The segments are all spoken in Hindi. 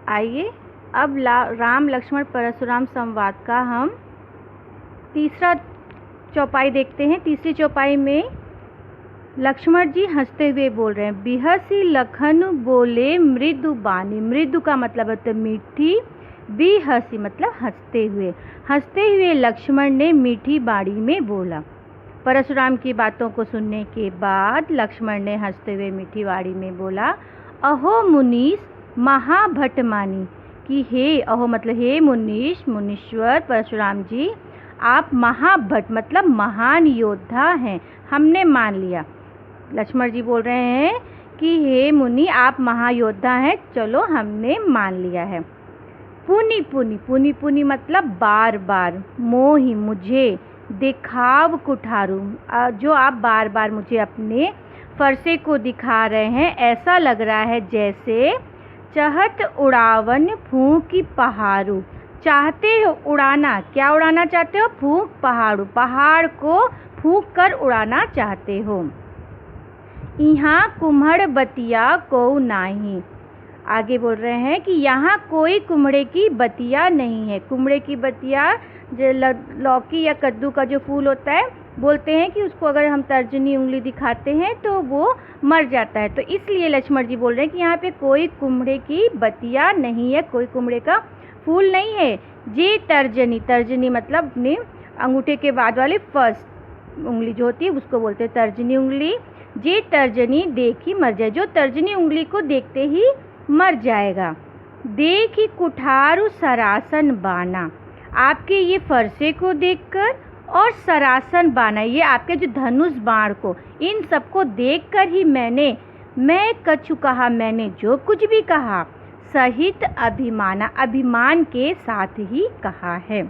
आइए अब राम लक्ष्मण परशुराम संवाद का हम तीसरा चौपाई देखते हैं। तीसरी चौपाई में लक्ष्मण जी हंसते हुए बोल रहे हैं, बिहसी लखन बोले मृदु बानी। मृदु का मतलब होता है मीठी, बिहसी मतलब हंसते हुए। हंसते हुए लक्ष्मण ने मीठी बाणी में बोला। परशुराम की बातों को सुनने के बाद लक्ष्मण ने हंसते हुए मीठी बाणी में बोला, अहो मुनीश महाभट मानी, कि हे, अहो मतलब हे मुनीश, मुनीश्वर परशुराम जी, आप महाभट मतलब महान योद्धा हैं, हमने मान लिया। लक्ष्मण जी बोल रहे हैं कि हे मुनि, आप महायोद्धा हैं, चलो हमने मान लिया है। पुनि पुनि, पुनि पुनि मतलब बार बार, मोहि मुझे, दिखाव कुठारू, जो आप बार बार मुझे अपने फरसे को दिखा रहे हैं, ऐसा लग रहा है जैसे चहत उड़ावन फूंकी पहाड़ू। चाहते हो उड़ाना, क्या उड़ाना चाहते हो? फूंक पहाड़ू, पहाड़ को फूंक कर उड़ाना चाहते हो। यहाँ कुम्हड़ बतिया को नाही। आगे बोल रहे हैं कि यहाँ कोई कुम्हड़े की बतिया नहीं है। कुम्हड़े की बतिया जो लौकी या कद्दू का जो फूल होता है, बोलते हैं कि उसको अगर हम तर्जनी उंगली दिखाते हैं तो वो मर जाता है। तो इसलिए लक्ष्मण जी बोल रहे हैं कि यहाँ पे कोई कुम्हड़े की बतिया नहीं है, कोई कुम्हड़े का फूल नहीं है। जे तर्जनी, तर्जनी मतलब अपने अंगूठे के बाद वाली फर्स्ट उंगली जो होती है उसको बोलते हैं तर्जनी उंगली। जे तर्जनी देखी मर जाए, जो तर्जनी उंगली को देखते ही मर जाएगा। देखी कुठारू सरासन बाना, आपके ये फरसे को देखकर और सरासन बाना, ये आपके जो धनुष बाण को, इन सबको देखकर ही मैं कछु कहा, मैंने जो कुछ भी कहा, सहित अभिमाना, अभिमान के साथ ही कहा है।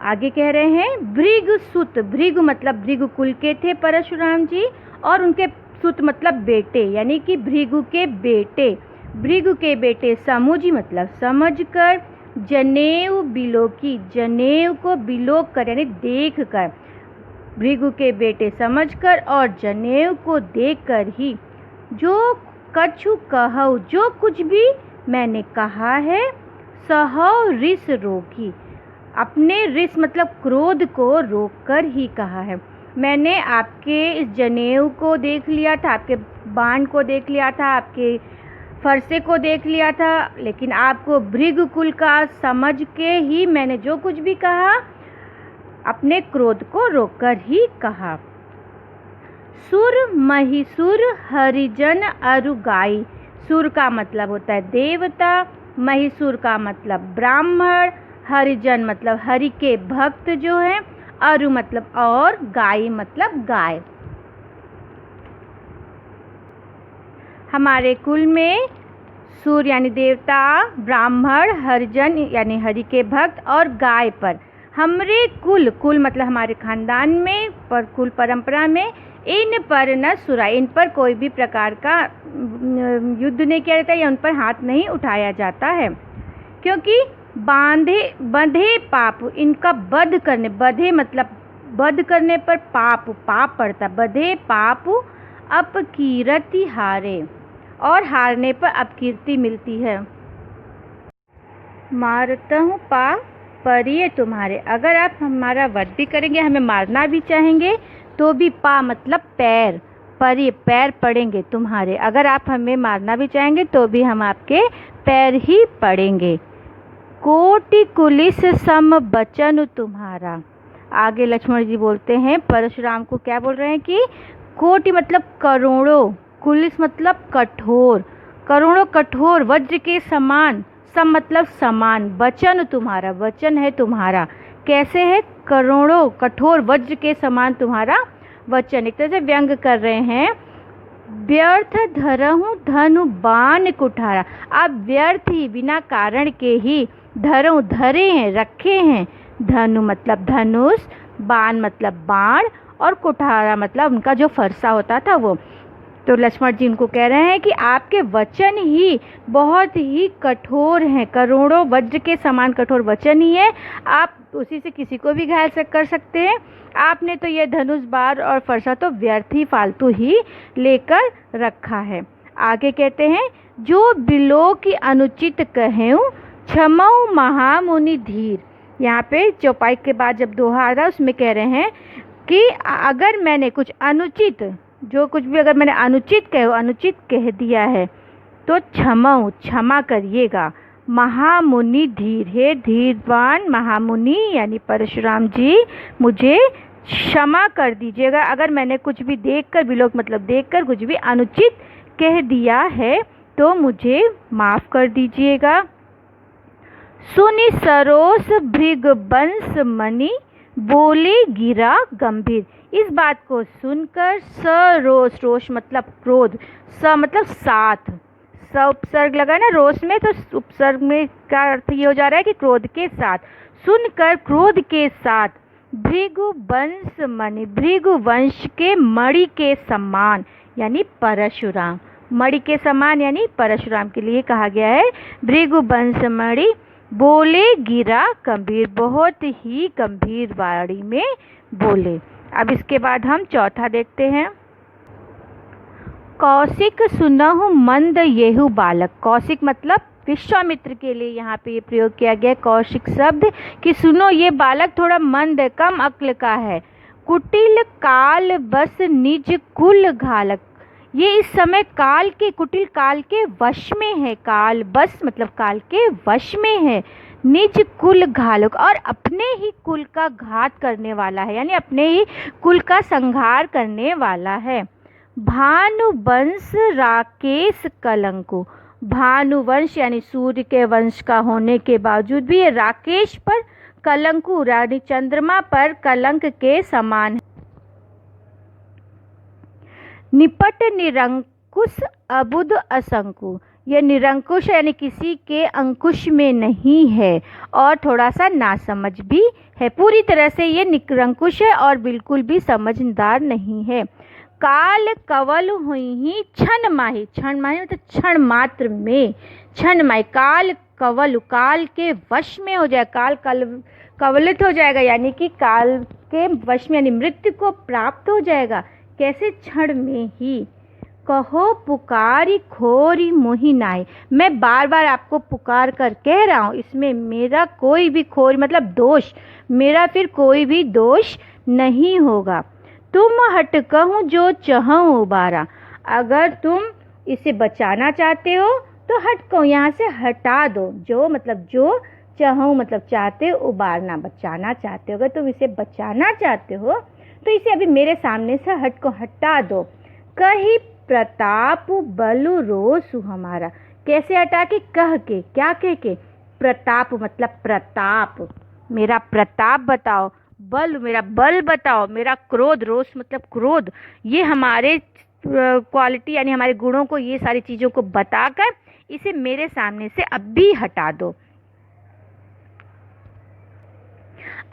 आगे कह रहे हैं भृगु सुत, भृगु मतलब भृगु कुल के थे परशुराम जी, और उनके सुत मतलब बेटे, यानी कि भृगु के बेटे। भृगु के बेटे समुझी मतलब समझकर, जनेऊ बिलोकी, जनेऊ को बिलोक कर यानी देख कर, भृगु के बेटे समझकर और जनेऊ को देखकर ही, जो कछु कहऊ, जो कुछ भी मैंने कहा है, सहौ रिस रोकी, अपने रिस मतलब क्रोध को रोककर ही कहा है। मैंने आपके इस जनेऊ को देख लिया था, आपके बाण को देख लिया था, आपके फरसे को देख लिया था, लेकिन आपको भृगु कुल का समझ के ही मैंने जो कुछ भी कहा, अपने क्रोध को रोककर ही कहा। सुर महिसुर हरिजन अरुगाई, सुर का मतलब होता है देवता, महिसुर का मतलब ब्राह्मण, हरिजन मतलब हरि के भक्त जो हैं, अरु मतलब और, गाय मतलब गाय। हमारे कुल में सूर्य यानी देवता, ब्राह्मण, हरिजन यानी हरि के भक्त और गाय पर, हमरे कुल, कुल मतलब हमारे खानदान में, पर कुल परंपरा में, इन पर न सुरा, इन पर कोई भी प्रकार का युद्ध नहीं किया जाता या उन पर हाथ नहीं उठाया जाता है, क्योंकि बंधे पाप, इनका वध करने, बंधे मतलब वध करने पर पाप पड़ता, बंधे पाप अपकीर्ति हारे, और हारने पर अपकीर्ति मिलती है। मारता हूँ पा परिये तुम्हारे, अगर आप हमारा वध भी करेंगे, हमें मारना भी चाहेंगे, तो भी पा मतलब पैर, परिये पैर पड़ेंगे तुम्हारे, अगर आप हमें मारना भी चाहेंगे तो भी हम आपके पैर ही पड़ेंगे। कोटि कुलिस सम बचन तुम्हारा, आगे लक्ष्मण जी बोलते हैं परशुराम को, क्या बोल रहे हैं कि कोटि मतलब करोड़ों, कुलिस मतलब कठोर, करोड़ों कठोर वज्र के समान, सम मतलब समान, वचन तुम्हारा, वचन है तुम्हारा, कैसे है? करोड़ों कठोर वज्र के समान तुम्हारा वचन, एक तरह से व्यंग कर रहे हैं। व्यर्थ धरहूँ धनु बाण कुठारा, आप व्यर्थ ही बिना कारण के ही धरहूँ धरे हैं, रखे हैं, धनु मतलब धनुष, बाण मतलब बाण, और कुठारा मतलब उनका जो फरसा होता था वो। तो लक्ष्मण जी उनको कह रहे हैं कि आपके वचन ही बहुत ही कठोर हैं, करोड़ों वज्र के समान कठोर वचन ही है, आप उसी से किसी को भी घायल कर सकते हैं। आपने तो ये धनुष बाण और फरसा तो व्यर्थ ही फालतू ही लेकर रखा है। आगे कहते हैं, जो बिलो की अनुचित कहूँ क्षमऊ महामुनि धीर। यहाँ पे चौपाई के बाद जब दोहा आ रहा है उसमें कह रहे हैं कि अगर मैंने कुछ अनुचित, जो कुछ भी अगर मैंने अनुचित कह दिया है तो क्षमा करिएगा। महामुनि धीर, हे धीरवान महामुनि यानी परशुराम जी, मुझे क्षमा कर दीजिएगा। अगर मैंने कुछ भी देखकर, बिलोक मतलब देखकर, कुछ भी अनुचित कह दिया है तो मुझे माफ़ कर दीजिएगा। सुनि सरोस भृग बंस मणि, बोले गिरा गंभीर। इस बात को सुनकर सरोस, रोष मतलब क्रोध, स मतलब साथ, स उपसर्ग लगा ना रोष में, तो उपसर्ग में का अर्थ ये हो जा रहा है कि क्रोध के साथ। सुनकर क्रोध के साथ भृगु वंश मणि, भृगु वंश के मणि के समान यानी परशुराम, मणि के समान यानी परशुराम के लिए कहा गया है। भृगु वंश मणि बोले गिरा गंभीर, बहुत ही गंभीर वाणी में बोले। अब इसके बाद हम चौथा देखते हैं। कौशिक सुनहु मंद येहु बालक। कौशिक मतलब विश्वामित्र के लिए यहाँ पे ये प्रयोग किया गया है कौशिक शब्द, कि सुनो ये बालक थोड़ा मंद है, कम अक्ल का है। कुटिल काल बस निज कुल घालक, ये इस समय काल के, कुटिल काल के वश में है। काल बस मतलब काल के वश में है। निज कुल घालक, और अपने ही कुल का घात करने वाला है, यानी अपने ही कुल का संहार करने वाला है। भानुवंश राकेश कलंको, भानुवंश यानी सूर्य के वंश का होने के बावजूद भी ये राकेश पर कलंकु यानी चंद्रमा पर कलंक के समान है। निपट निरंकुश अबुध असंकु, यह निरंकुश यानी किसी के अंकुश में नहीं है और थोड़ा सा नासमझ भी है। पूरी तरह से ये निरंकुश है और बिल्कुल भी समझदार नहीं है। काल कवल हुई ही क्षण माही, क्षण माही मतलब क्षण मात्र में, क्षण माही। काल कवल, काल के वश में हो जाए, काल कवलित हो जाएगा यानी कि काल के वश में यानी मृत्यु को प्राप्त हो जाएगा। कैसे? क्षण में ही। कहो पुकारी खोरी मोहि नाई, मैं बार बार आपको पुकार कर कह रहा हूँ, इसमें मेरा कोई भी खोरी मतलब दोष, मेरा फिर कोई भी दोष नहीं होगा। तुम हट कहूँ जो चाहूँ उबारा, अगर तुम इसे बचाना चाहते हो तो हट कहूँ यहाँ से हटा दो। जो मतलब जो, चाहूँ मतलब चाहते, उबारना बचाना चाहते हो। अगर तुम इसे बचाना चाहते हो तो इसे अभी मेरे सामने से हट को हटा दो। कही प्रताप बलु रोसु हमारा, कैसे हटा के? कह के, क्या कह के? प्रताप मतलब प्रताप, मेरा प्रताप बताओ, बल मेरा बल बताओ, मेरा क्रोध, रोष मतलब क्रोध, ये हमारे क्वालिटी यानी हमारे गुणों को, ये सारी चीज़ों को बताकर इसे मेरे सामने से अब भी हटा दो।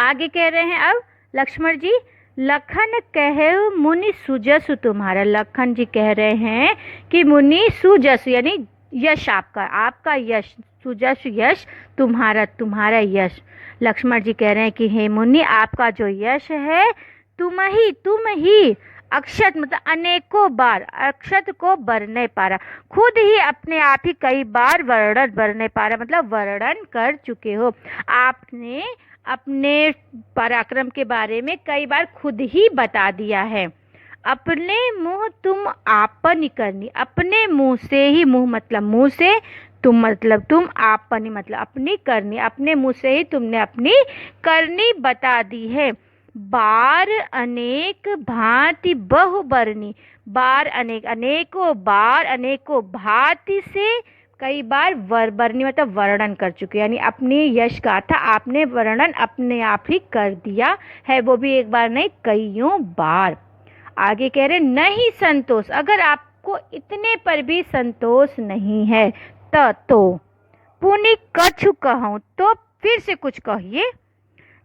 आगे कह रहे हैं अब लक्ष्मण जी, लखन कहे मुनि सुजसु तुम्हारा। लखन जी कह रहे हैं कि मुनि सुजसु यानी यश आपका, आपका यश, सुजसु यश तुम्हारा, तुम्हारा यश। लक्ष्मण जी कह रहे हैं कि हे मुनि, आपका जो यश है तुम ही अक्षत मतलब अनेकों बार, अक्षत को बरने पारा, खुद ही अपने आप ही कई बार वर्णन, बरने पारा मतलब वर्णन कर चुके हो। आपने अपने पराक्रम के बारे में कई बार खुद ही बता दिया है। अपने मुंह तुम आपन करनी, अपने मुंह से ही, मुंह मतलब मुंह से, तुम मतलब तुम, आपन मतलब अपनी करनी, अपने मुंह से ही तुमने अपनी करनी बता दी है। बार अनेक भांति बहुबरनी, बार अनेक, अनेकों बार, अनेकों भांति से कई बार बरनी मतलब वर्णन कर चुके, यानी अपनी यश गाथा आपने वर्णन अपने आप ही कर दिया है, वो भी एक बार नहीं कईयों बार। आगे कह रहे नहीं संतोष, अगर आपको इतने पर भी संतोष नहीं है तो पुनि कछु कहूँ, तो फिर से कुछ कहिए।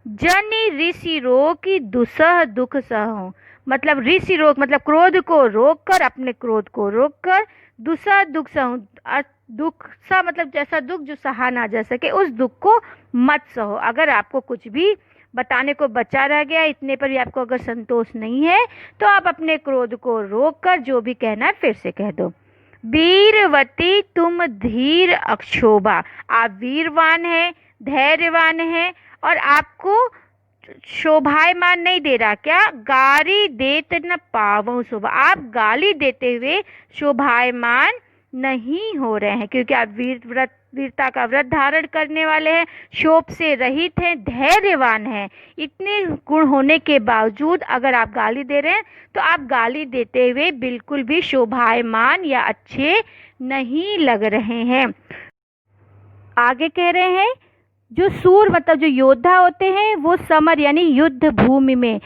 जनि ऋषि रोकी दुसह दुख सहूँ, मतलब ऋषि रोक मतलब क्रोध को रोक कर, अपने क्रोध को रोक कर, दुसह दुख सहूँ, दुख सा मतलब जैसा दुख जो सहा ना जा सके, उस दुख को मत सहो। अगर आपको कुछ भी बताने को बचा रह गया, इतने पर भी आपको अगर संतोष नहीं है तो आप अपने क्रोध को रोक कर जो भी कहना है फिर से कह दो। वीरवती तुम धीर अक्षोभा। आप वीरवान हैं, धैर्यवान हैं और आपको शोभायमान नहीं दे रहा। क्या? गारी देत न पावो शोभा। आप गाली देते हुए शोभायमान नहीं हो रहे हैं, क्योंकि आप वीरता का व्रत धारण करने वाले हैं, शोभ से रहित हैं, धैर्यवान हैं। इतने गुण होने के बावजूद अगर आप गाली दे रहे हैं तो आप गाली देते हुए बिल्कुल भी शोभायमान या अच्छे नहीं लग रहे हैं। आगे कह रहे हैं जो सूर मतलब जो योद्धा होते हैं वो समर यानी युद्ध भूमि में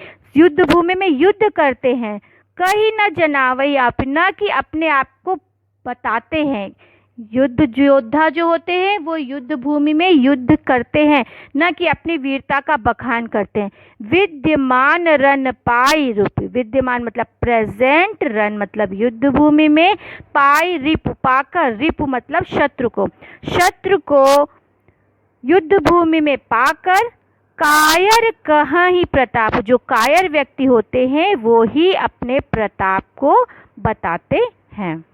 युद्ध करते हैं। कहीं न जनावई आप, न कि अपने आप को बताते हैं। योद्धा जो होते हैं वो युद्ध भूमि में युद्ध करते हैं, न कि अपनी वीरता का बखान करते हैं। विद्यमान रन पाई रूप, विद्यमान मतलब प्रेजेंट, रन मतलब युद्ध भूमि में, पाई रिपु पाकर, रिपु मतलब शत्रु को युद्ध भूमि में पाकर, कायर कहाँ ही प्रताप। जो कायर व्यक्ति होते हैं वो ही अपने प्रताप को बताते हैं।